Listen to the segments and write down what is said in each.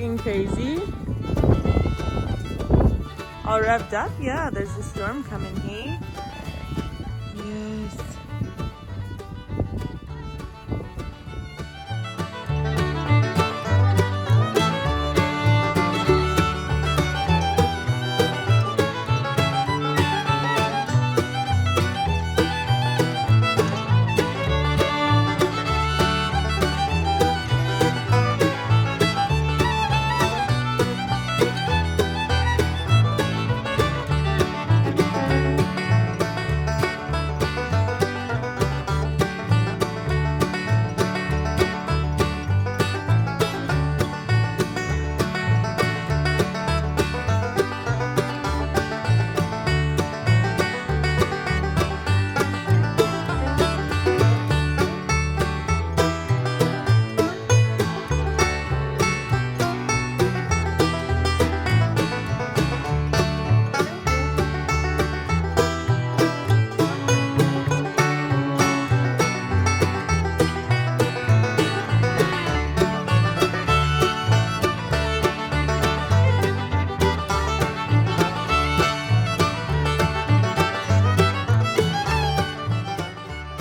being crazy. All revved up? Yeah, there's a storm coming, hey? Yes.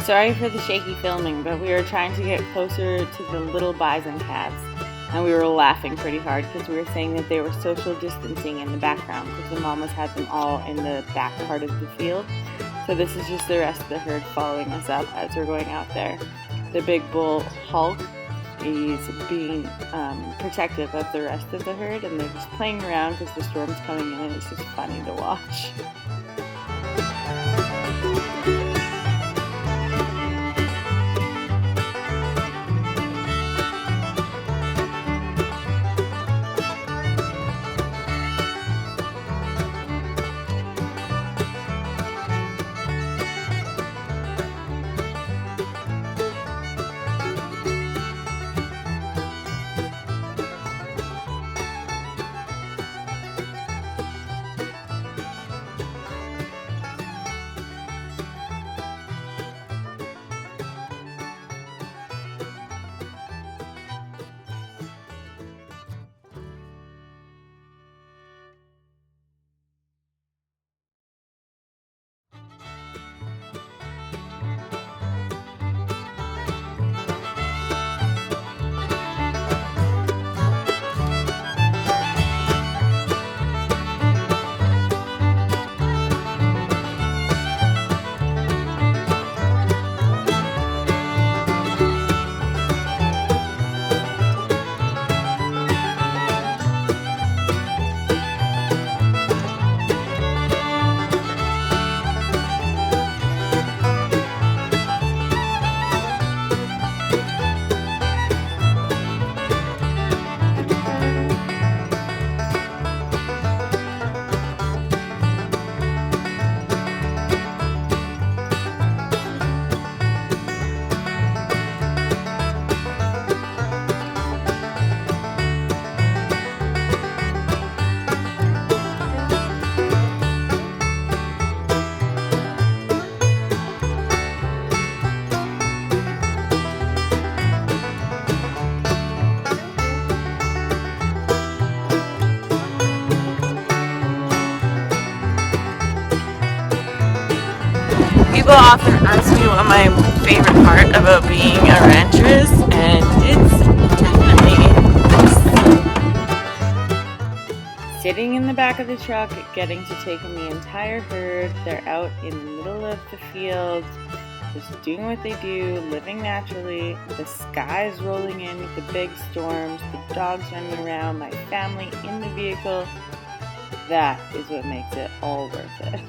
Sorry for the shaky filming, but we were trying to get closer to the little bison calves, and we were laughing pretty hard because we were saying that they were social distancing in the background because the mamas had them all in the back part of the field. So this is just the rest of the herd following us up as we're going out there. The big bull Hulk is being protective of the rest of the herd, and they're just playing around because the storm's coming in, and it's just funny to watch. People often ask me what my favorite part about being a rancher is, and it's definitely this. Sitting in the back of the truck, getting to take in the entire herd. They're out in the middle of the field, just doing what they do, living naturally. The sky's rolling in with the big storms, the dogs running around, my family in the vehicle. That is what makes it all worth it.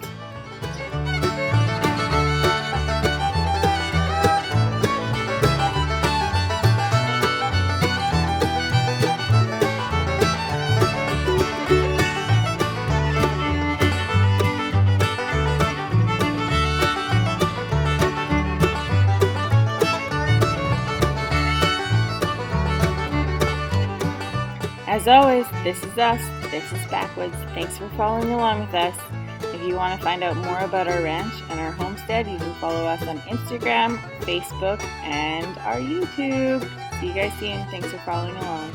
As always, this is us, this is Backwoods. Thanks for following along with us. If you want to find out more about our ranch and our homestead, you can follow us on Instagram, Facebook, and our YouTube. See you guys soon. Thanks for following along.